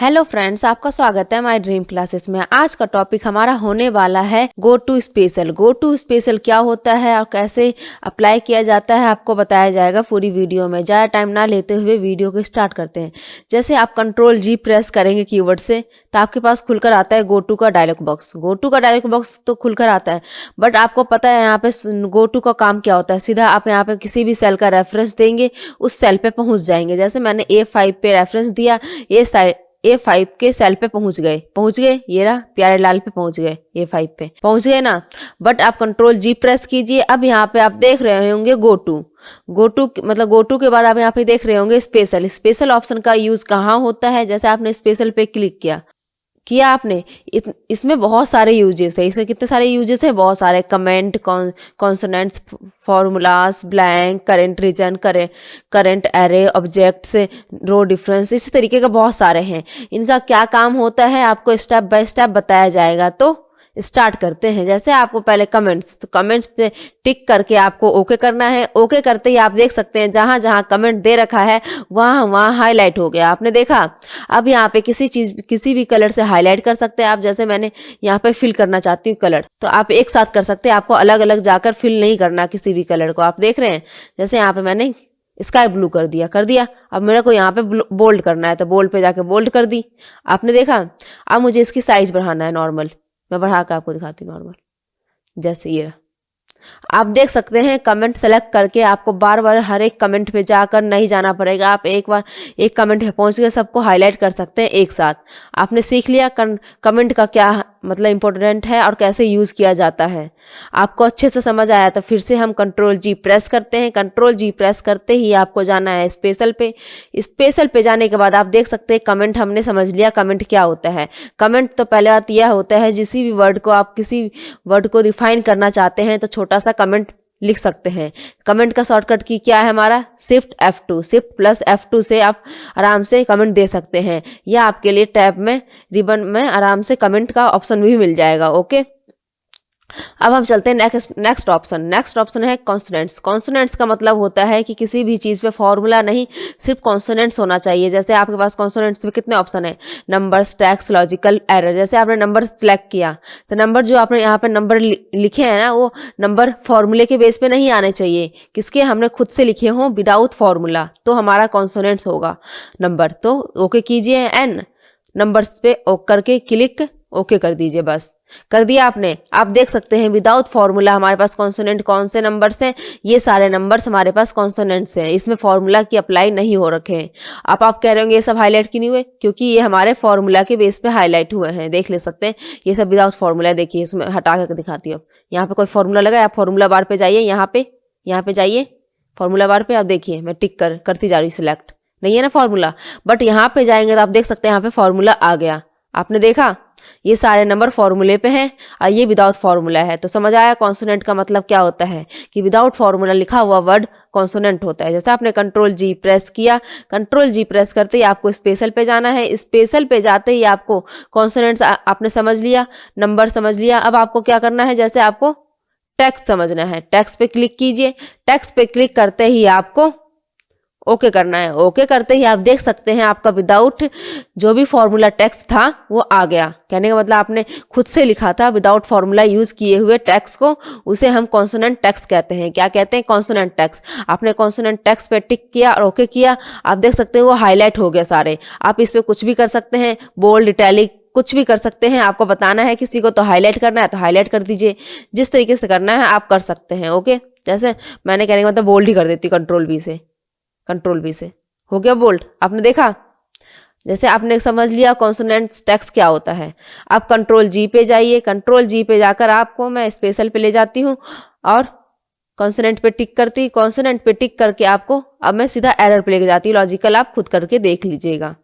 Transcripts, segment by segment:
Hello friends, आपका स्वागत है माय ड्रीम क्लासेस में। आज का टॉपिक हमारा होने वाला है go to special. Go to special क्या होता है और कैसे अप्लाई किया जाता है आपको बताया जाएगा पूरी वीडियो में। ज़्यादा टाइम ना लेते हुए वीडियो को स्टार्ट करते हैं। जैसे आप Ctrl+G प्रेस करेंगे कीवर्ड से तो आपके पास खुलकर आता है गो टू का डायलॉग बॉक्स। गो टू का डायलॉग बॉक्स तो खुलकर आता है, बट आपको पता है यहाँ पे गो टू का काम क्या होता है। सीधा आप यहाँ पे किसी भी सेल का रेफरेंस देंगे, उस सेल पे पहुँच जाएंगे। जैसे मैंने A5 पे रेफरेंस दिया, A5 के सेल पे पहुंच गए, ये रहा प्यारे लाल पे पहुंच गए, A5 पे पहुंच गए ना। बट आप Ctrl+G प्रेस कीजिए। अब यहाँ पे आप देख रहे होंगे गो टू मतलब गो टू के बाद आप यहाँ पे देख रहे होंगे स्पेशल ऑप्शन का यूज कहाँ होता है। जैसे आपने स्पेशल पे क्लिक किया आपने, इसमें बहुत सारे यूजेस है। इसमें कितने सारे यूजेस है, बहुत सारे। Comment, consonants, formulas, blank, current region, current array, objects, row difference, इसी तरीके का बहुत सारे हैं। इनका क्या काम होता है आपको स्टेप बाय स्टेप बताया जाएगा। तो स्टार्ट करते हैं। जैसे आपको पहले कमेंट्स पे टिक करके आपको ओके करना है। ओके करते ही आप देख सकते हैं जहां जहां कमेंट दे रखा है वहां हाईलाइट हो गया। आपने देखा। अब यहाँ पे किसी भी कलर से हाईलाइट कर सकते हैं आप। जैसे मैंने यहाँ पे फिल करना चाहती हूँ कलर, तो आप एक साथ कर सकते हैं। आपको अलग अलग जाकर फिल नहीं करना किसी भी कलर को। आप देख रहे हैं जैसे यहाँ पे मैंने स्काई ब्लू कर दिया। अब मेरे को यहाँ पे बोल्ड करना है, तो बोल्ड पे जाके बोल्ड कर दी। आपने देखा। अब मुझे इसकी साइज बढ़ाना है नॉर्मल। मैं बढ़ा के आपको दिखाती हूँ नॉर्मल। जैसे ये रहा। आप देख सकते हैं कमेंट सेलेक्ट करके आपको बार बार हर एक कमेंट पे जाकर नहीं जाना पड़ेगा। आप एक बार एक कमेंट पे पहुंच गए, सबको हाईलाइट कर सकते हैं एक साथ। आपने सीख लिया कमेंट का क्या मतलब इंपॉर्टेंट है और कैसे यूज किया जाता है। आपको अच्छे से समझ आया तो फिर से हम Ctrl+G प्रेस करते हैं। Ctrl+G प्रेस करते ही आपको जाना है स्पेशल पे जाने के बाद आप देख सकते हैं कमेंट हमने समझ लिया कमेंट क्या होता है। कमेंट तो पहले बात यह होता है, किसी भी वर्ड को रिफाइन करना चाहते हैं तो छोटा सा कमेंट लिख सकते हैं। कमेंट का शॉर्टकट की क्या है हमारा, Shift+F2 से आप आराम से कमेंट दे सकते हैं, या आपके लिए टैब में रिबन में आराम से कमेंट का ऑप्शन भी मिल जाएगा। ओके, अब हम चलते हैं नेक्स्ट ऑप्शन है कॉन्सोनेंट्स का मतलब होता है कि किसी भी चीज़ पे फॉर्मूला नहीं, सिर्फ कॉन्सोनेंट्स होना चाहिए। जैसे आपके पास कॉन्सोनेंट्स में कितने ऑप्शन है, नंबर्स, टैक्स, लॉजिकल, एरर। जैसे आपने नंबर सिलेक्ट किया तो नंबर जो आपने यहाँ पे नंबर लिखे हैं ना, वो नंबर फॉर्मूले के बेस पे नहीं आने चाहिए। किसके, हमने खुद से लिखे हों विदाउट फॉर्मूला, तो हमारा कॉन्सोनेंट्स होगा नंबर। तो ओके कीजिए, एन नंबर्स पे करके क्लिक ओके कर दीजिए। बस कर दिया आपने। आप देख सकते हैं विदाउट फॉर्मूला हमारे पास कॉन्सोनेंट कौन से नंबर्स हैं, ये सारे नंबर्स हमारे पास कॉन्सोनेंट्स हैं। इसमें फॉर्मूला की अप्लाई नहीं हो रखे हैं। आप कह रहे होंगे ये सब हाईलाइट क्यों नहीं हुए, क्योंकि ये हमारे फॉर्मूला के बेस पे हाईलाइट हुए हैं। देख ले सकते हैं ये सब विदाउट फॉर्मूला। देखिए इसमें हटा कर दिखाती हूँ। यहाँ पे कोई फॉर्मूला लगा है, आप फॉर्मूला बार पे जाइए, यहाँ पे जाइए फॉर्मूला बार पे। आप देखिए मैं टिक करती जा रही हूँ, सिलेक्ट नहीं है ना फॉर्मूला, बट यहाँ पे जाएंगे तो आप देख सकते हैं यहाँ पे फॉर्मूला आ गया। आपने देखा ये सारे नंबर फॉर्मूले पे हैं और ये विदाउट फॉर्मूला है। तो समझ आया कॉन्सोनेंट का मतलब क्या होता है, कि विदाउट फॉर्मूला लिखा हुआ वर्ड कॉन्सोनेंट होता है। जैसे आपने Ctrl+G प्रेस किया, Ctrl+G प्रेस करते ही आपको स्पेशल पे जाना है। स्पेशल पे जाते ही आपको कॉन्सोनेंट्स आपने समझ लिया, नंबर समझ लिया। अब आपको क्या करना है, जैसे आपको टेक्स्ट समझना है, टेक्स्ट पे क्लिक कीजिए। टेक्स्ट पे क्लिक करते ही आपको ओके करना है। ओके करते ही आप देख सकते हैं आपका विदाउट जो भी फॉर्मूला टेक्स्ट था वो आ गया। कहने का मतलब आपने खुद से लिखा था विदाउट फॉर्मूला यूज किए हुए टेक्स्ट को, उसे हम कॉन्सोनेंट टेक्स्ट कहते हैं। क्या कहते हैं, कॉन्सोनेंट टेक्स्ट। आपने कॉन्सोनेंट टेक्स्ट पे टिक किया और ओके किया। आप देख सकते हैं वो हाईलाइट हो गया सारे। आप इस पे कुछ भी कर सकते हैं, बोल्ड, इटैलिक, कुछ भी कर सकते हैं। आपको बताना है किसी को तो हाईलाइट करना है तो हाईलाइट कर दीजिए। जिस तरीके से करना है आप कर सकते हैं। ओके, जैसे मैंने कहने का मतलब बोल्ड ही कर देती हूँ, Ctrl+V से हो गया बोल्ड। आपने देखा, जैसे आपने समझ लिया कॉन्सोनेंट्स टेक्स्ट क्या होता है। आप Ctrl+G पे जाइए। Ctrl+G पे जाकर आपको मैं स्पेशल पे ले जाती हूँ और कॉन्सोनेंट पे टिक करके आपको अब मैं सीधा एरर पे लेके जाती हूँ। लॉजिकल आप खुद करके देख लीजिएगा।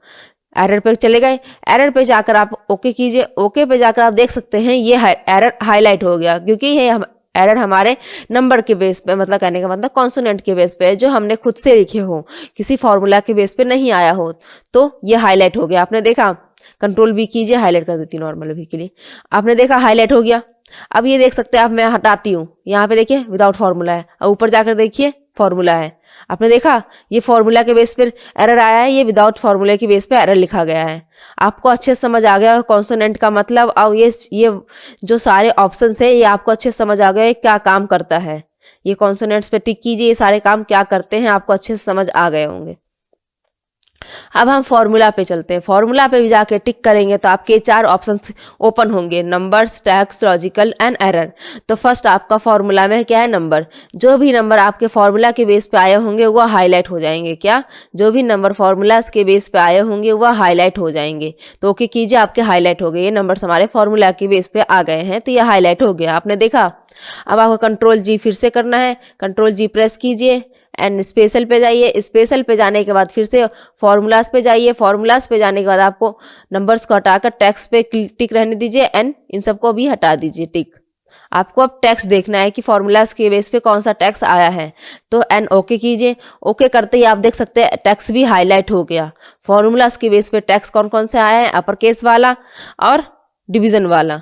एरर पे चले गए, एरर पे जाकर आप ओके कीजिए। ओके पे जाकर आप देख सकते हैं ये एरर हाईलाइट हो गया, क्योंकि ये एरर हमारे नंबर के बेस पे, मतलब कहने का मतलब कॉन्सोनेंट के बेस पे, जो हमने खुद से लिखे हो, किसी फॉर्मूला के बेस पे नहीं आया हो, तो ये हाईलाइट हो गया। आपने देखा, Ctrl+V कीजिए, हाईलाइट कर देती हूँ नॉर्मल अभी के लिए। आपने देखा हाईलाइट हो गया। अब ये देख सकते हैं आप, मैं हटाती हूँ, यहाँ पे देखिए विदाउट फॉर्मूला है और ऊपर जाकर देखिए फॉर्मूला है। आपने देखा ये फॉर्मूला के बेस पर एरर आया है, ये विदाउट फॉर्मूला के बेस पे एरर लिखा गया है। आपको अच्छे से समझ आ गया कॉन्सोनेंट का मतलब, और ये जो सारे ऑप्शंस है ये आपको अच्छे से समझ आ गया क्या काम करता है। ये कॉन्सोनेंट्स पे टिक कीजिए, ये सारे काम क्या करते हैं आपको अच्छे से समझ आ गए होंगे। अब हम फॉर्मूला पे चलते हैं। फॉर्मूला पे भी जाके टिक करेंगे तो आपके 4 ऑप्शंस ओपन होंगे, numbers, text, logical and error. तो फर्स्ट आपका फॉर्मूला में क्या है, नंबर। जो भी नंबर आपके फॉर्मूला के बेस पे आए होंगे वो हाईलाइट हो जाएंगे। क्या, जो भी नंबर फॉर्मूलाज के बेस पे आए होंगे वह हाईलाइट हो जाएंगे। तो ओके कीजिए, आपके हाईलाइट हो गए। ये नंबर्स हमारे फॉर्मूला के बेस पे आ गए हैं तो ये हाईलाइट हो गया, आपने देखा। अब आपको कंट्रोल जी फिर से करना है, कंट्रोल जी प्रेस कीजिए एंड स्पेशल पे जाइए। स्पेशल पे जाने के बाद फिर से फॉर्मूलाज पे जाइए। फॉर्मूलाज पे जाने के बाद आपको नंबर्स को हटाकर टेक्स्ट पे टिक रहने दीजिए एंड इन सबको भी हटा दीजिए टिक। आपको अब टेक्स्ट देखना है कि फॉर्मूलाज के बेस पे कौन सा टेक्स्ट आया है, तो एंड ओके कीजिए। ओके करते ही आप देख सकते हैं टेक्स्ट भी हाईलाइट हो गया। फॉर्मूलाज के बेस पे टेक्स्ट कौन कौन से आया है, अपर केस वाला और डिवीजन वाला।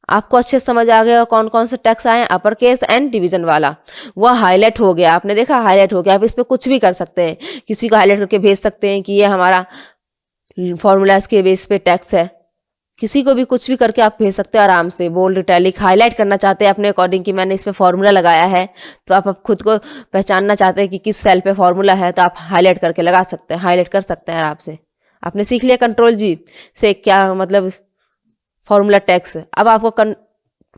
आपको अच्छे से समझ आ गया कौन कौन से टेक्स्ट आए हैं, अपर केस एंड डिवीजन वाला। वह हाईलाइट हो गया, आपने देखा हाईलाइट हो गया। आप इस पे कुछ भी कर सकते हैं, किसी को हाईलाइट करके भेज सकते हैं कि ये हमारा फॉर्मूलाज के बेस पे टेक्स्ट है। किसी को भी कुछ भी करके आप भेज सकते हैं आराम से। बोल्ड, इटैलिक, हाईलाइट करना चाहते हैं अपने अकॉर्डिंग कि मैंने इस पे फॉर्मूला लगाया है, तो आप खुद को पहचानना चाहते हैं कि किस सेल पे फॉर्मूला है, तो आप हाईलाइट करके लगा सकते हैं, हाईलाइट कर सकते हैं आराम से। आपने सीख लिया कंट्रोल जी से क्या मतलब फॉर्मूला टेक्स्ट। अब आपको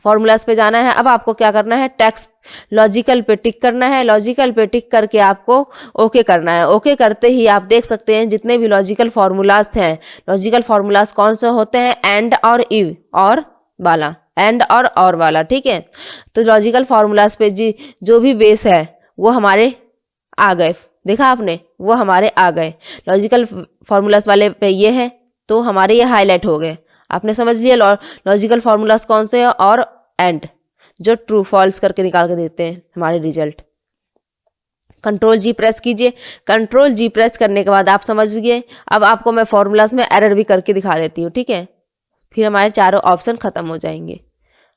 फॉर्मूलाज पे जाना है। अब आपको क्या करना है, टेक्स्ट लॉजिकल पे टिक करना है। लॉजिकल पे टिक करके आपको ओके करना है। ओके करते ही आप देख सकते हैं जितने भी लॉजिकल फॉर्मूलाज हैं, लॉजिकल फॉर्मूलाज कौन से होते हैं, एंड और इव और वाला, एंड और वाला, ठीक है। तो लॉजिकल फॉर्मूलाज पे जी जो भी बेस है वो हमारे आ गए, देखा आपने, वो हमारे आ गए। लॉजिकल फॉर्मूलाज वाले पे ये है तो हमारे ये हाईलाइट हो गए। आपने समझ लिया लॉजिकल फॉर्मूलाज कौन से हैं और एंड जो ट्रू फॉल्स करके निकाल के देते हैं हमारे रिजल्ट। कंट्रोल जी प्रेस कीजिए। कंट्रोल जी प्रेस करने के बाद आप समझ गए। अब आपको मैं फॉर्मूलाज में एरर भी करके दिखा देती हूँ, ठीक है। फिर हमारे चारों ऑप्शन खत्म हो जाएंगे।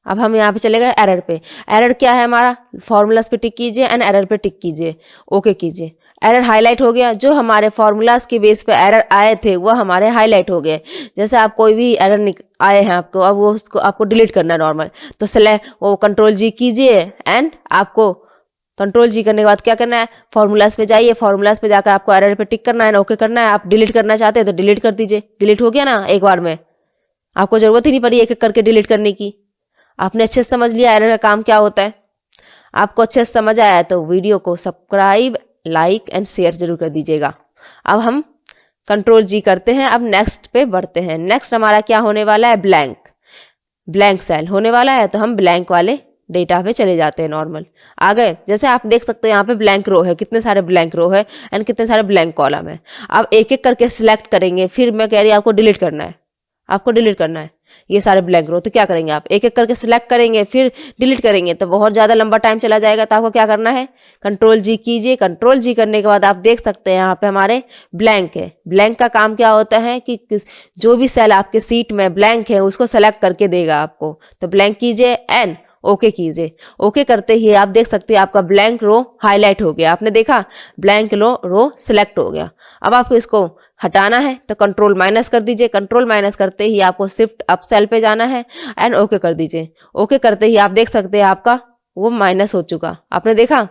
अब हम यहाँ पे चले गए एरर पे। एरर क्या है हमारा, फॉर्मूलाज पे टिक कीजिए एंड एरर पे टिक कीजिए, ओके कीजिए। एरर हाईलाइट हो गया। जो हमारे फॉर्मूलाज के बेस पे एरर आए थे वह हमारे हाईलाइट हो गए। जैसे आप कोई भी एरर आए हैं आपको, अब वो उसको आपको डिलीट करना है नॉर्मल, तो सेलेक्ट वो कंट्रोल जी कीजिए एंड आपको कंट्रोल जी करने के बाद क्या करना है, फॉर्मूलाज पे जाइए। फॉर्मूलाज पे जाकर आपको एरर पे टिक करना है, ओके करना है। आप डिलीट करना चाहते हैं तो डिलीट कर दीजिए। डिलीट हो गया ना एक बार में, आपको जरूरत ही नहीं पड़ी एक एक करके डिलीट करने की। आपने अच्छे से समझ लिया एरर का काम क्या होता है। आपको अच्छे से समझ आया तो वीडियो को सब्सक्राइब, लाइक एंड शेयर जरूर कर दीजिएगा। अब हम कंट्रोल जी करते हैं। अब नेक्स्ट पे बढ़ते हैं। नेक्स्ट हमारा क्या होने वाला है, ब्लैंक, ब्लैंक सेल होने वाला है। तो हम ब्लैंक वाले डेटा पे चले जाते हैं। नॉर्मल आ गए। जैसे आप देख सकते हैं यहाँ पे ब्लैंक रो है, कितने सारे ब्लैंक रो है एंड कितने सारे ब्लैंक कॉलम है। अब एक एक करके सिलेक्ट करेंगे। फिर मैं कह रही हूँ आपको डिलीट करना है, आपको डिलीट करना है ये सारे ब्लैंक रो। तो क्या करेंगे आप, एक एक करके सिलेक्ट करेंगे फिर डिलीट करेंगे तो बहुत ज़्यादा लंबा टाइम चला जाएगा। तो आपको क्या करना है, कंट्रोल जी कीजिए। कंट्रोल जी करने के बाद आप देख सकते हैं यहाँ पे हमारे ब्लैंक है। ब्लैंक का काम क्या होता है कि जो भी सेल आपके सीट में ब्लैंक है उसको सेलेक्ट करके देगा आपको। तो ब्लैंक कीजिए एंड ओके कीजिए। ओके करते ही आप देख सकते हैं आपका ब्लैंक रो हाईलाइट हो गया। आपने देखा ब्लैंक रो सिलेक्ट हो गया। अब आपको इसको हटाना है तो कंट्रोल माइनस कर दीजिए। कंट्रोल माइनस करते ही आपको शिफ्ट अप सेल पे जाना है एंड ओके कर दीजिए। ओके करते ही आप देख सकते हैं आपका वो माइनस हो चुका। आपने देखा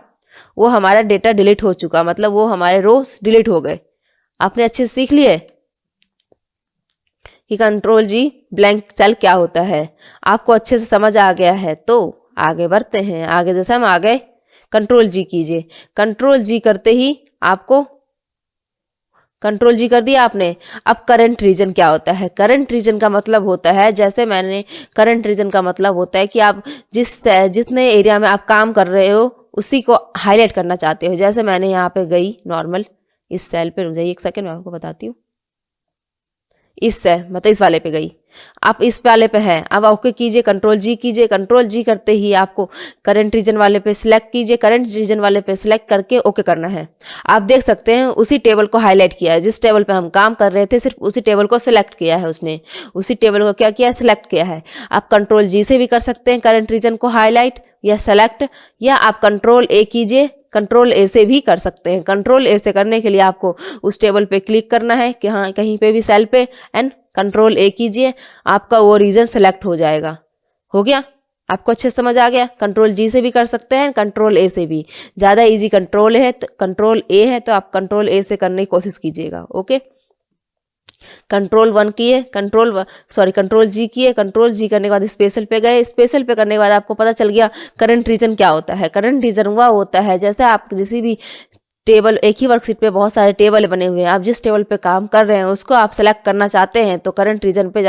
वो हमारा डेटा डिलीट हो चुका, मतलब वो हमारे रोज डिलीट हो गए। आपने अच्छे से सीख लिए कि कंट्रोल जी ब्लैंक सेल क्या होता है। आपको अच्छे से समझ आ गया है तो आगे बढ़ते हैं। आगे जैसे हम आ गए कंट्रोल जी कीजिए। कंट्रोल जी करते ही आपको कंट्रोल जी कर दिया आपने। अब करंट रीजन क्या होता है, करंट रीजन का मतलब होता है, जैसे मैंने करंट रीजन का मतलब होता है कि आप जितने एरिया में आप काम कर रहे हो उसी को हाईलाइट करना चाहते हो। जैसे मैंने यहाँ पे गई नॉर्मल इस सेल पे, रुक जाइए एक सेकेंड मैं आपको बताती हूँ। इस मतलब इस वाले पे गई, आप इस वाले पे है। अब ओके कीजिए, कंट्रोल जी कीजिए। कंट्रोल जी करते ही आपको करंट रीजन वाले पे सिलेक्ट कीजिए। करंट रीजन वाले पे सिलेक्ट करके ओके करना है। आप देख सकते हैं उसी टेबल को हाईलाइट किया है, जिस टेबल पे हम काम कर रहे थे सिर्फ उसी टेबल को सिलेक्ट किया है उसने। उसी टेबल को क्या किया, सिलेक्ट किया है। आप कंट्रोल जी से भी कर सकते हैं करंट रीजन को हाईलाइट या सेलेक्ट, या आप कंट्रोल ए कीजिए कंट्रोल ए से भी कर सकते हैं। कंट्रोल ए से करने के लिए आपको उस टेबल पे क्लिक करना है कि हाँ कहीं पे भी सेल पे एंड कंट्रोल ए कीजिए, आपका वो रीजन सेलेक्ट हो जाएगा। हो गया? आपको अच्छे समझ आ गया? कंट्रोल जी से भी कर सकते हैं, कंट्रोल ए से भी। ज़्यादा इजी कंट्रोल ए है तो आप कंट्रोल ए से करने की कोशिश कीजिएगा। ओके, कंट्रोल जी किए। कंट्रोल जी करने के बाद स्पेशल पे गए। स्पेशल पे करने के बाद आपको पता चल गया करंट रीजन क्या होता है। करंट रीजन वह होता है जैसे आप किसी भी टेबल, एक ही वर्कशीट पे बहुत सारे टेबल बने हुए हैं, आप जिस टेबल पे काम कर रहे हैं उसको आप सेलेक्ट करना चाहते हैं तो करंट रीजन पे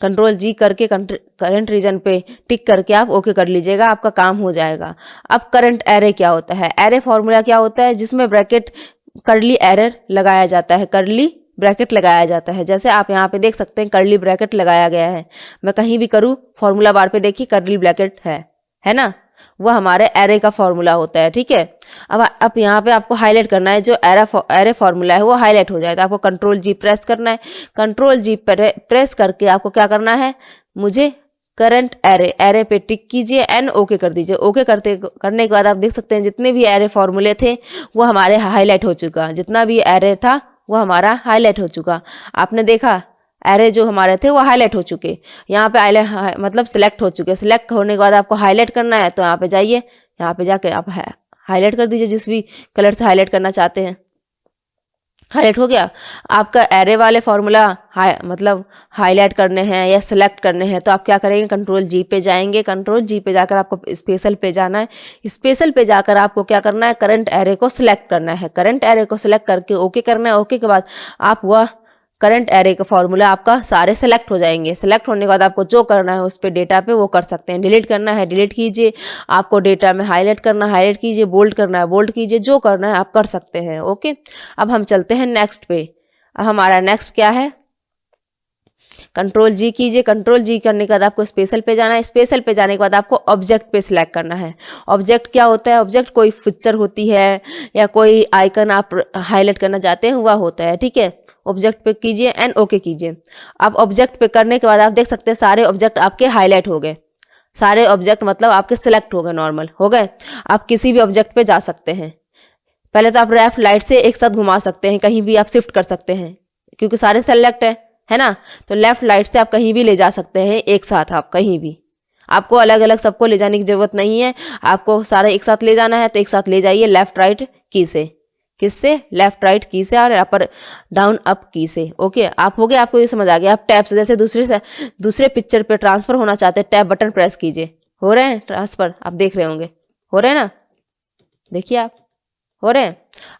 कंट्रोल जी करके करंट रीजन पे टिक करके आप ओके कर लीजिएगा, आपका काम हो जाएगा। अब करंट एरे क्या होता है? एरे फॉर्मूला क्या होता है? जिसमें ब्रैकेट कर्ली एरर लगाया जाता है, कर्ली ब्रैकेट लगाया जाता है। जैसे आप यहाँ पे देख सकते हैं कर्ली ब्रैकेट लगाया गया है। मैं कहीं भी करूँ फॉर्मूला बार पे देखिए कर्ली ब्रैकेट है ना, वो हमारे एरे का फॉर्मूला होता है। ठीक है, अब यहाँ पे आपको हाईलाइट करना है, जो एरे फॉर्मूला है वो हाईलाइट हो जाए तो आपको कंट्रोल जी प्रेस करना है। कंट्रोल जी प्रेस करके आपको क्या करना है, मुझे करंट एरे पे टिक कीजिए एंड ओके कर दीजिए। ओके करने के बाद आप देख सकते हैं जितने भी एरे फॉर्मूले थे वो हमारे हाईलाइट हो चुका, जितना भी एरे था वो हमारा हाईलाइट हो चुका। आपने देखा एरे जो हमारे थे वो हाईलाइट हो चुके, यहाँ पे हाईलाइट मतलब सिलेक्ट हो चुके। सिलेक्ट होने के बाद आपको हाईलाइट करना है तो यहाँ पे जाइए, यहाँ पे जाकर आप हाईलाइट कर दीजिए जिस भी कलर से हाईलाइट करना चाहते हैं। हाईलाइट हो गया। आपका एरे वाले फॉर्मूला मतलब हाईलाइट करने हैं या सिलेक्ट करने हैं तो आप क्या करेंगे, कंट्रोल जी पे जाएंगे। कंट्रोल जी पे जाकर आपको स्पेशल पे जाना है। स्पेशल पे जाकर आपको क्या करना है, करंट एरे को सिलेक्ट करना है। करंट एरे को सिलेक्ट करके ओके करना है। ओके के बाद आप वह करंट एरे का फॉर्मूला आपका सारे सेलेक्ट हो जाएंगे। सेलेक्ट होने के बाद आपको जो करना है उस पे डेटा पे वो कर सकते हैं। डिलीट करना है डिलीट कीजिए, आपको डेटा में हाईलाइट करना है हाईलाइट कीजिए, बोल्ड करना है बोल्ड कीजिए, जो करना है आप कर सकते हैं। ओके, अब हम चलते हैं नेक्स्ट पे। अब हमारा नेक्स्ट क्या है, कंट्रोल जी कीजिए। कंट्रोल जी करने के बाद आपको स्पेशल पे जाना है। स्पेशल पे जाने के बाद आपको ऑब्जेक्ट पे सिलेक्ट करना है। ऑब्जेक्ट क्या होता है, ऑब्जेक्ट कोई पिक्चर होती है या कोई आइकन आप हाईलाइट करना चाहते हैं वह होता है। ठीक है, ऑब्जेक्ट पे कीजिए एंड ओके कीजिए। अब ऑब्जेक्ट पे करने के बाद आप देख सकते हैं सारे ऑब्जेक्ट आपके हाईलाइट हो गए। सारे ऑब्जेक्ट मतलब आपके सिलेक्ट हो गए, नॉर्मल हो गए। आप किसी भी ऑब्जेक्ट पे जा सकते हैं। पहले तो आप लेफ्ट राइट से एक साथ घुमा सकते हैं, कहीं भी आप शिफ्ट कर सकते हैं क्योंकि सारे सेलेक्ट है ना, तो लेफ्ट राइट से आप कहीं भी ले जा सकते हैं एक साथ। आप कहीं भी, आपको अलग अलग सबको ले जाने की जरूरत नहीं है, आपको सारे एक साथ ले जाना है तो एक साथ ले जाइए लेफ्ट राइट की से। किससे, लेफ्ट राइट की से और अपर डाउन अप की से। ओके, आप हो गए, आपको ये समझ आ गया। आप टैब से जैसे दूसरे पिक्चर पे ट्रांसफर होना चाहते हैं, टैब बटन प्रेस कीजिए, हो रहे हैं ट्रांसफर, आप देख रहे होंगे हो रहे हैं ना, देखिए आप हो रहे हैं।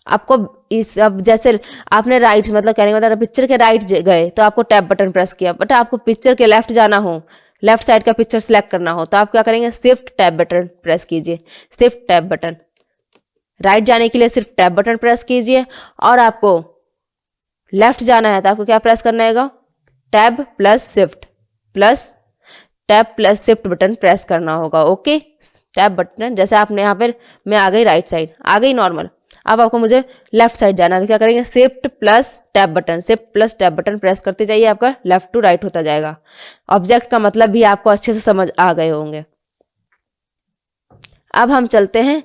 आपको इस अब जैसे आपने राइट मतलब कहने का मतलब पिक्चर के राइट गए तो आपको टैब बटन प्रेस किया, बट आपको पिक्चर के लेफ्ट जाना हो, लेफ्ट साइड का पिक्चर सेलेक्ट करना हो तो आप क्या करेंगे, शिफ्ट टैब बटन प्रेस कीजिए। शिफ्ट टैब बटन, राइट जाने के लिए सिर्फ टैब बटन प्रेस कीजिए और आपको लेफ्ट जाना है तो आपको क्या प्रेस करना है, tab plus shift button press करना होगा। ओके, टैब बटन जैसे आपने यहाँ पर, मैं आ गई राइट साइड, आ गई नॉर्मल। अब आपको मुझे लेफ्ट साइड जाना है तो क्या करेंगे, shift plus tab button press करते जाइए, आपका लेफ्ट टू राइट होता जाएगा। ऑब्जेक्ट का मतलब भी आपको अच्छे से समझ आ गए होंगे। अब हम चलते हैं,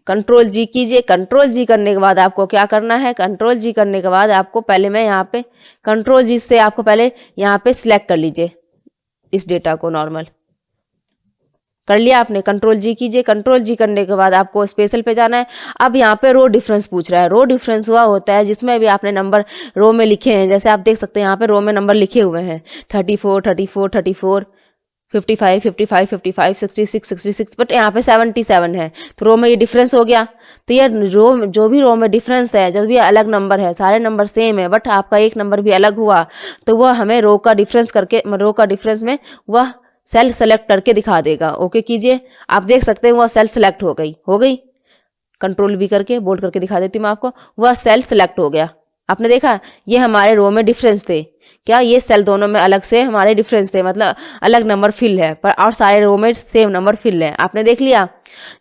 कंट्रोल जी कीजिए। कंट्रोल जी करने के बाद आपको क्या करना है, कंट्रोल जी करने के बाद आपको पहले मैं यहाँ पे कंट्रोल जी से आपको पहले यहाँ पे सिलेक्ट कर लीजिए इस डेटा को, नॉर्मल कर लिया आपने। कंट्रोल जी कीजिए। कंट्रोल जी करने के बाद आपको स्पेशल पे जाना है। अब यहाँ पे रो डिफरेंस पूछ रहा है। रो डिफरेंस हुआ होता है जिसमें भी आपने नंबर रो में लिखे हैं, जैसे आप देख सकते हैं यहाँ पे रो में नंबर लिखे हुए हैं 34 34 34 55 55 55 66 66, बट यहाँ पे 77 है तो रो में ये डिफरेंस हो गया। तो ये रो जो भी रो में डिफरेंस है, जो भी अलग नंबर है, सारे नंबर सेम है बट आपका एक नंबर भी अलग हुआ तो वह हमें रो का डिफरेंस में वह सेल सेलेक्ट करके दिखा देगा। ओके कीजिए, आप देख सकते हैं वह सेल सेलेक्ट हो गई। कंट्रोल भी करके बोल्ड करके दिखा देती हूँ मैं आपको, वह सेल सेलेक्ट हो गया। आपने देखा ये हमारे रो में डिफरेंस थे, क्या ये सेल दोनों में अलग से हमारे डिफरेंस थे, मतलब अलग नंबर फिल है पर और सारे रो में सेम नंबर फिल है। आपने देख लिया।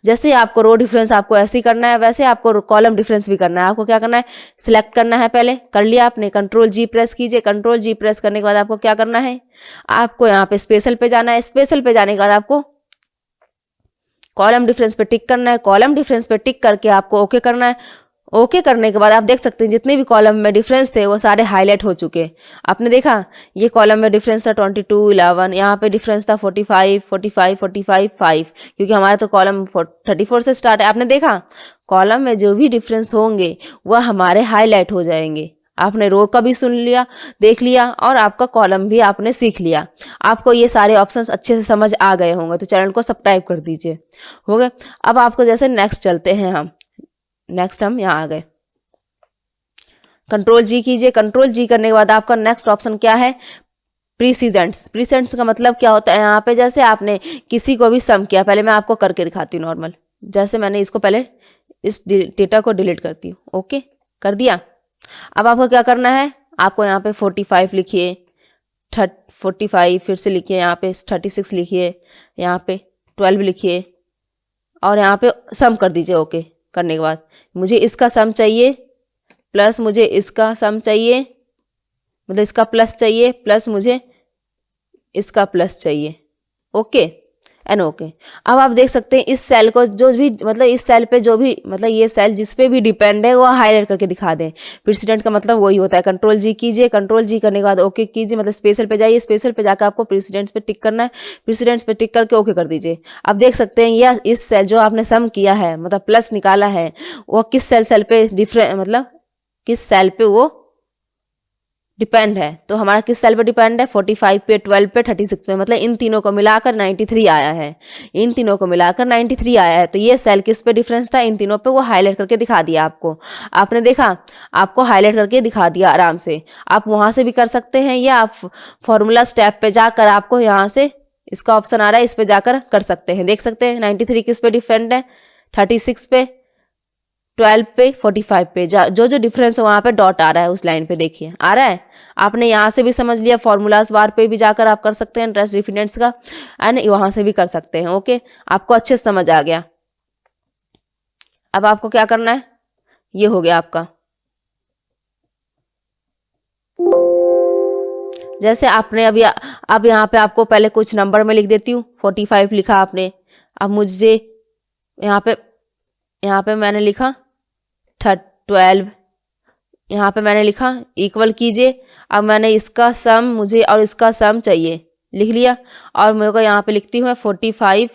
जैसे आपको रो डिफरेंस आपको ऐसे ही करना है, वैसे आपको कॉलम डिफरेंस भी करना है। आपको क्या करना है, सिलेक्ट करना है, पहले कर लिया आपने, कंट्रोल जी प्रेस कीजिए। कंट्रोल जी प्रेस करने के बाद आपको क्या करना है, आपको यहाँ पे स्पेशल पे जाना है। स्पेशल पे जाने के बाद आपको कॉलम डिफरेंस पे टिक करना है, कॉलम डिफरेंस पे टिक करके आपको ओके करना है। ओके करने के बाद आप देख सकते हैं जितने भी कॉलम में डिफरेंस थे वो सारे हाईलाइट हो चुके। आपने देखा ये कॉलम में डिफरेंस था 22, 11, यहाँ पे डिफरेंस था 45, 45, 45, 5, क्योंकि हमारा तो कॉलम 34 से स्टार्ट है। आपने देखा कॉलम में जो भी डिफरेंस होंगे वह हमारे हाईलाइट हो जाएंगे। आपने रो का भी सुन लिया, देख लिया, और आपका कॉलम भी आपने सीख लिया। आपको ये सारे ऑप्शंस अच्छे से समझ आ गए होंगे, तो चैनल को सब्सक्राइब कर दीजिए। हो गए। अब आपको जैसे नेक्स्ट चलते हैं हम यहाँ आ गए। कंट्रोल जी कीजिए। कंट्रोल जी करने के बाद आपका नेक्स्ट ऑप्शन क्या है? प्रीसीजेंट्स। प्रीसेंट्स का मतलब क्या होता है? यहाँ पे जैसे आपने किसी को भी सम किया, पहले मैं आपको करके दिखाती हूँ नॉर्मल। जैसे मैंने इसको पहले इस डेटा को डिलीट करती हूँ। ओके, कर दिया। अब आपको क्या करना है? आपको यहाँ पे 45 लिखिए, 45 फिर से लिखिए, यहाँ पे 36 लिखिए, यहाँ पे 12 लिखिए, और यहाँ पे सम कर दीजिए। ओके करने के बाद मुझे इसका सम चाहिए, प्लस मुझे इसका सम चाहिए, मतलब इसका प्लस चाहिए, प्लस मुझे इसका प्लस चाहिए। Okay and okay. अब आप देख सकते हैं इस सेल को जो भी, मतलब इस सेल पे जो भी, मतलब ये सेल जिस पे भी डिपेंड है वो हाईलाइट करके दिखा दें। प्रेसिडेंट का मतलब वही होता है। कंट्रोल जी कीजिए। कंट्रोल जी करने के बाद ओके कीजिए, मतलब स्पेशल पे जाइए। स्पेशल पे जाकर आपको प्रेसिडेंट्स पे टिक करना है। प्रेसिडेंट्स पे टिक करके ओके कर दीजिए। अब देख सकते हैं यह इस सेल जो आपने सम किया है, मतलब प्लस निकाला है, वो किस सेल पे डिफरेंट, मतलब किस सेल पे वो डिपेंड है। तो हमारा किस सेल पे डिपेंड है? 45 पे, 12 पे, 36 पे, मतलब इन तीनों को मिलाकर 93 आया है। इन तीनों को मिलाकर 93 आया है। तो ये सेल किस पे डिफरेंस था? इन तीनों पे। वो हाईलाइट करके दिखा दिया आपको। आपने देखा, आपको हाईलाइट करके दिखा दिया आराम से। आप वहां से भी कर सकते हैं, या आप फॉर्मूला स्टेप पे जाकर आपको यहाँ से इसका ऑप्शन आ रहा है, इस पे जाकर कर सकते हैं। देख सकते हैं 93 किस पे डिपेंड है? 36 पे, 12 पे, 45 पे। जो जो डिफरेंस है वहाँ पे डॉट आ रहा है उस लाइन पे, देखिए आ रहा है। आपने यहाँ से भी समझ लिया। फॉर्मूलाज बार पे भी जाकर आप कर सकते हैं इंटरेस्ट डिफरेंस का, एंड वहाँ से भी कर सकते हैं। ओके, आपको अच्छे से समझ आ गया। अब आपको क्या करना है? ये हो गया आपका। जैसे आपने अभी, अब यहाँ पे आपको पहले कुछ नंबर में लिख देती हूँ। 45 लिखा आपने। अब मुझे यहाँ पे मैंने लिखा 12, यहाँ पे मैंने लिखा इक्वल कीजिए। अब मैंने इसका सम, मुझे और इसका सम चाहिए, लिख लिया। और मेरे को यहाँ पे लिखती हूँ 45,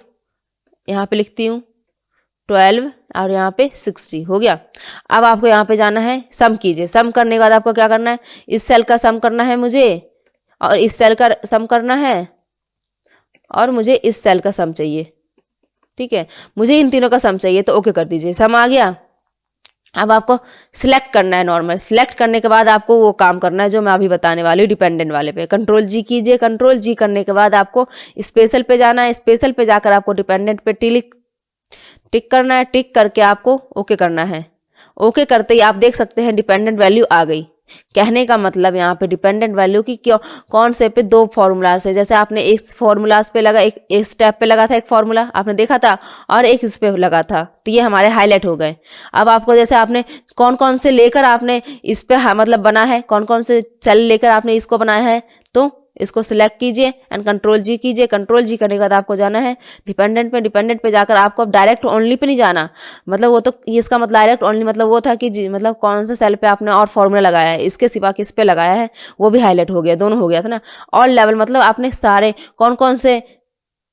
यहाँ पे लिखती हूँ 12, और यहाँ पे 60 हो गया। अब आपको यहाँ पे जाना है, सम कीजिए। सम करने के बाद आपको क्या करना है? इस सेल का सम करना है मुझे, और इस सेल का सम करना है, और मुझे इस सेल का सम चाहिए। ठीक है, मुझे इन तीनों का सम चाहिए, तो ओके कर दीजिए। सम आ गया। अब आपको सिलेक्ट करना है नॉर्मल। सिलेक्ट करने के बाद आपको वो काम करना है जो मैं अभी बताने वाली हूँ, डिपेंडेंट वाले पे। कंट्रोल जी कीजिए। कंट्रोल जी करने के बाद आपको स्पेशल पे जाना है। स्पेशल पे जाकर आपको डिपेंडेंट पे टिक करना है। टिक करके आपको ओके करना है। ओके करते ही आप देख सकते हैं डिपेंडेंट वैल्यू आ गई। कहने का मतलब यहाँ पे डिपेंडेंट वैल्यू की क्यों, कौन से पे दो फॉर्मूलाज है। जैसे आपने एक फॉर्मूलाज पे लगा, एक स्टेप पे लगा था एक फॉर्मूला आपने देखा था, और एक इस पे लगा था, तो ये हमारे हाईलाइट हो गए। अब आपको जैसे आपने कौन कौन से लेकर आपने इस पे मतलब बना है, कौन कौन से सेल लेकर आपने इसको बनाया है, तो इसको सिलेक्ट कीजिए एंड कंट्रोल जी कीजिए। कंट्रोल जी करने के बाद आपको जाना है डिपेंडेंट पे। डिपेंडेंट पे जाकर आपको अब डायरेक्ट ओनली पे नहीं जाना, मतलब वो तो इसका मतलब डायरेक्ट ओनली मतलब वो था कि मतलब कौन से सेल पे आपने और फॉर्मूला लगाया है, इसके सिवा किस पे लगाया है, वो भी हाईलाइट हो गया, दोनों हो गया था ना। ऑल लेवल मतलब आपने सारे कौन कौन से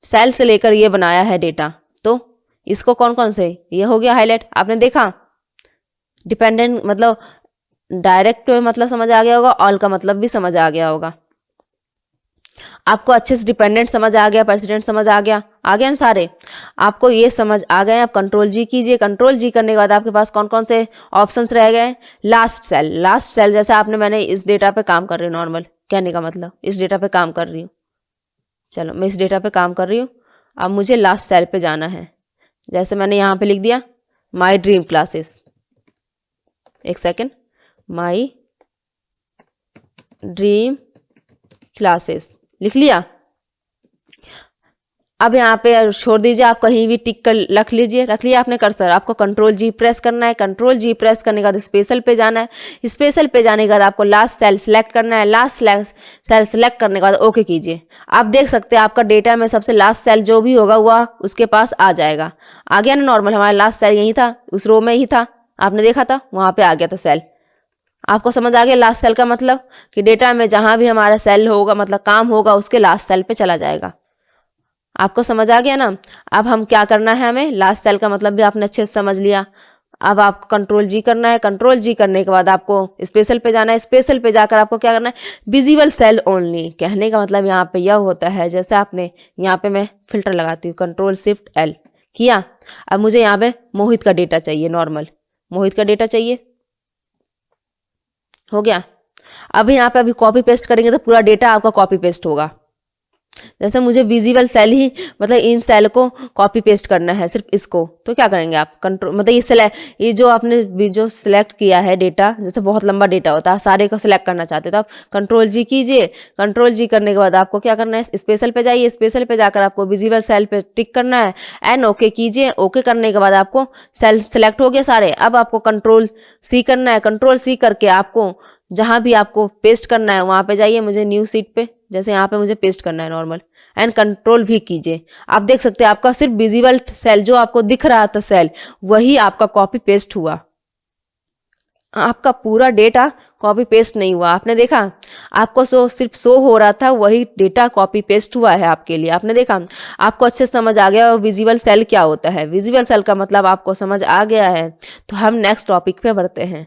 सेल से लेकर ये बनाया है डेटा, तो इसको कौन कौन से, ये हो गया हाईलाइट। आपने देखा डिपेंडेंट मतलब डायरेक्ट मतलब समझ आ गया होगा, ऑल का मतलब भी समझ आ गया होगा। आपको अच्छे से डिपेंडेंट समझ आ गया, प्रेसिडेंट समझ आ गया ना सारे, आपको ये समझ आ गए। आप कंट्रोल जी कीजिए। कंट्रोल जी करने के बाद आपके पास कौन कौन से ऑप्शंस रह गए? Last cell. लास्ट सेल जैसे आपने, मैंने इस डेटा पे काम कर रही हूँ नॉर्मल, कहने का मतलब इस डेटा पे काम कर रही हूँ। चलो मैं इस डेटा पे काम कर रही हूँ। अब मुझे लास्ट सेल पे जाना है। जैसे मैंने यहाँ पे लिख दिया माई ड्रीम क्लासेस, एक सेकेंड, माई ड्रीम क्लासेस लिख लिया। अब यहाँ पे छोड़ दीजिए, आप कहीं भी टिक कर रख लीजिए। रख लिया आपने कर्सर, आपको कंट्रोल जी प्रेस करना है। कंट्रोल जी प्रेस करने के बाद स्पेशल पे जाना है। स्पेशल पे जाने के बाद आपको लास्ट सेल सिलेक्ट करना है। लास्ट सेल सिलेक्ट करने के बाद ओके कीजिए। आप देख सकते हैं आपका डेटा में सबसे लास्ट सेल जो भी होगा वह उसके पास आ जाएगा। आ गया ना नॉर्मल, हमारा लास्ट सेल यही था, उस रो में ही था, आपने देखा था, वहाँ पे आ गया था सेल। आपको समझ आ गया लास्ट सेल का मतलब कि डेटा में जहाँ भी हमारा सेल होगा मतलब काम होगा उसके लास्ट सेल पे चला जाएगा। आपको समझ आ गया ना। अब हम क्या करना है, हमें लास्ट सेल का मतलब भी आपने अच्छे से समझ लिया। अब आपको कंट्रोल जी करना है। कंट्रोल जी करने के बाद आपको स्पेशल पे जाना है। स्पेशल पे जाकर आपको क्या करना है, विजिबल सेल ओनली। कहने का मतलब यहाँ पे यह होता है, जैसे आपने यहाँ पे मैं फिल्टर लगाती हूँ, कंट्रोल शिफ्ट एल किया। अब मुझे यहाँ पे मोहित का डेटा चाहिए, नॉर्मल मोहित का डेटा चाहिए, हो गया। अब यहाँ पे अभी कॉपी पेस्ट करेंगे तो पूरा डेटा आपका कॉपी पेस्ट होगा। जैसे मुझे विजिबल सेल ही मतलब इन सेल को कॉपी पेस्ट करना है, सिर्फ इसको, तो क्या करेंगे आप कंट्रोल मतलब ये जो आपने जो सिलेक्ट किया है डेटा, जैसे बहुत लंबा डेटा होता है, सारे को सिलेक्ट करना चाहते हो तो आप कंट्रोल जी कीजिए। कंट्रोल जी करने के बाद आपको क्या करना है, स्पेशल पे जाइए। स्पेशल पे जाकर आपको विजिबल सेल पे टिक करना है एंड ओके कीजिए। ओके करने के बाद आपको सेल सिलेक्ट हो गए सारे। अब आपको कंट्रोल सी करना है। कंट्रोल सी करके आपको जहाँ भी आपको पेस्ट करना है वहाँ पे जाइए। मुझे न्यू सीट पे, जैसे यहाँ पे मुझे पेस्ट करना है नॉर्मल, एंड कंट्रोल भी कीजिए। आप देख सकते हैं आपका सिर्फ विजिबल सेल जो आपको दिख रहा था सेल, वही आपका कॉपी पेस्ट हुआ। आपका पूरा डेटा कॉपी पेस्ट नहीं हुआ। आपने देखा, आपको सिर्फ शो हो रहा था, वही डेटा कॉपी पेस्ट हुआ है आपके लिए। आपने देखा, आपको अच्छे से समझ आ गया विजिबल सेल क्या होता है। विजिबल सेल का मतलब आपको समझ आ गया है। तो हम नेक्स्ट टॉपिक पे बढ़ते हैं।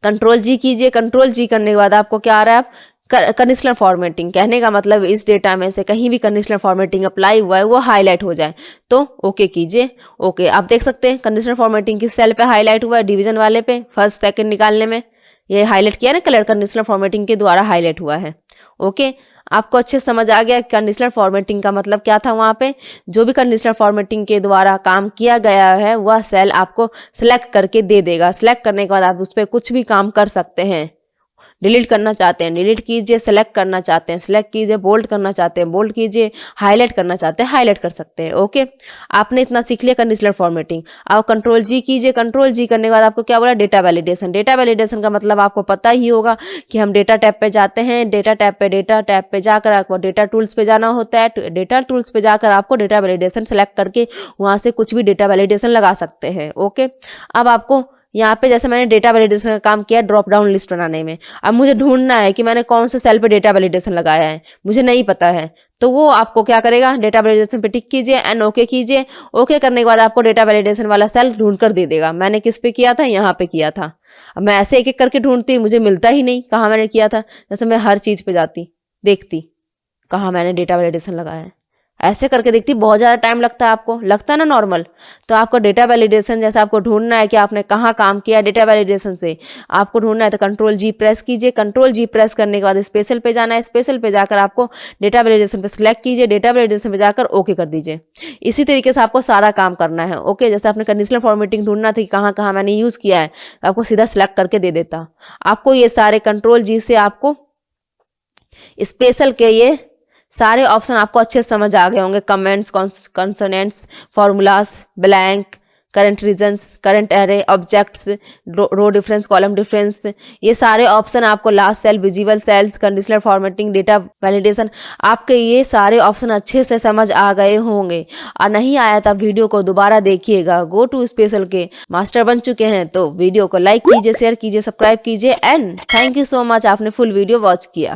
कंट्रोल जी कीजिए। कंट्रोल जी करने के बाद आपको क्या आ रहा है, आप कंडीशनल फॉर्मेटिंग। कहने का मतलब इस डेटा में से कहीं भी कंडीशनल फॉर्मेटिंग अप्लाई हुआ है वो हाईलाइट हो जाए, तो ओके कीजिए। ओके, आप देख सकते हैं कंडीशनल फॉर्मेटिंग किस सेल पे हाईलाइट हुआ है, डिवीजन वाले पे, फर्स्ट सेकंड निकालने में ये हाईलाइट किया ना, कलर कंडीशनल फॉर्मेटिंग के द्वारा हाईलाइट हुआ है। ओके, आपको अच्छे समझ आ गया कंडीशनल फॉर्मेटिंग का मतलब क्या था। वहाँ पे जो भी कंडीशनल फॉर्मेटिंग के द्वारा काम किया गया है वह सेल आपको सिलेक्ट करके दे देगा। सिलेक्ट करने के बाद आप उस पर कुछ भी काम कर सकते हैं। डिलीट करना चाहते हैं डिलीट कीजिए, सेलेक्ट करना चाहते हैं सेलेक्ट कीजिए, बोल्ड करना चाहते हैं बोल्ड कीजिए, हाईलाइट करना चाहते हैं हाईलाइट कर सकते हैं। ओके, आपने इतना सीख लिया कंडीशनल फॉर्मेटिंग। आप कंट्रोल जी कीजिए। कंट्रोल जी करने के बाद आपको क्या बोला, डेटा वैलिडेशन। डेटा वैलिडेशन का मतलब आपको पता ही होगा कि हम डेटा टैब पे जाते हैं, डेटा टैब पे जाकर आपको डेटा टूल्स पे जाना होता है। डेटा टूल्स पे जाकर आपको डेटा वैलिडेशन सेलेक्ट करके वहाँ से कुछ भी डेटा वैलिडेशन लगा सकते हैं। ओके, अब आपको यहाँ पे जैसे मैंने डेटा वैलिडेशन का काम किया ड्रॉप डाउन लिस्ट बनाने में, अब मुझे ढूंढना है कि मैंने कौन से सेल पे डेटा वैलिडेशन लगाया है, मुझे नहीं पता है, तो वो आपको क्या करेगा, डेटा वैलिडेशन पे टिक कीजिए एंड ओके कीजिए। ओके करने के बाद आपको डेटा वैलिडेशन वाला सेल ढूंढ कर दे देगा। मैंने किस पे किया था, यहाँ पे किया था। अब मैं ऐसे एक एक करके ढूंढती, मुझे मिलता ही नहीं कहाँ मैंने किया था। जैसे मैं हर चीज़ पे जाती, देखती कहाँ मैंने डेटा वैलिडेशन लगाया है, ऐसे करके देखती। बहुत ज़्यादा टाइम लगता है, आपको लगता है ना नॉर्मल। तो आपको डेटा वैलिडेशन जैसे आपको ढूंढना है कि आपने कहाँ काम किया डेटा वैलिडेशन से, आपको ढूंढना है तो कंट्रोल जी प्रेस कीजिए। कंट्रोल जी प्रेस करने के बाद स्पेशल पे जाना है। स्पेशल पे जाकर आपको डेटा वैलिडेशन पे सिलेक्ट कीजिए। डेटा वैलिडेशन पे जाकर ओके कर दीजिए। इसी तरीके से आपको सारा काम करना है। ओके, जैसे आपने कंडीशनल फॉर्मेटिंग ढूंढना था कि कहाँ कहाँ मैंने यूज़ किया है, आपको सीधा सिलेक्ट करके दे देता। आपको ये सारे कंट्रोल जी से आपको स्पेशल के ये सारे ऑप्शन आपको अच्छे से समझ आ गए होंगे। Comments, consonants, formulas, blank, current regions, current array, objects, row difference, column difference, ये सारे ऑप्शन आपको last cell, visible cells, conditional formatting, data validation, आपके ये सारे ऑप्शन अच्छे से समझ आ गए होंगे। और नहीं आया था वीडियो को दोबारा देखिएगा। गो टू स्पेशल के मास्टर बन चुके हैं तो वीडियो को लाइक कीजिए, शेयर कीजिए, सब्सक्राइब कीजिए and thank you so much, आपने फुल वीडियो वॉच किया।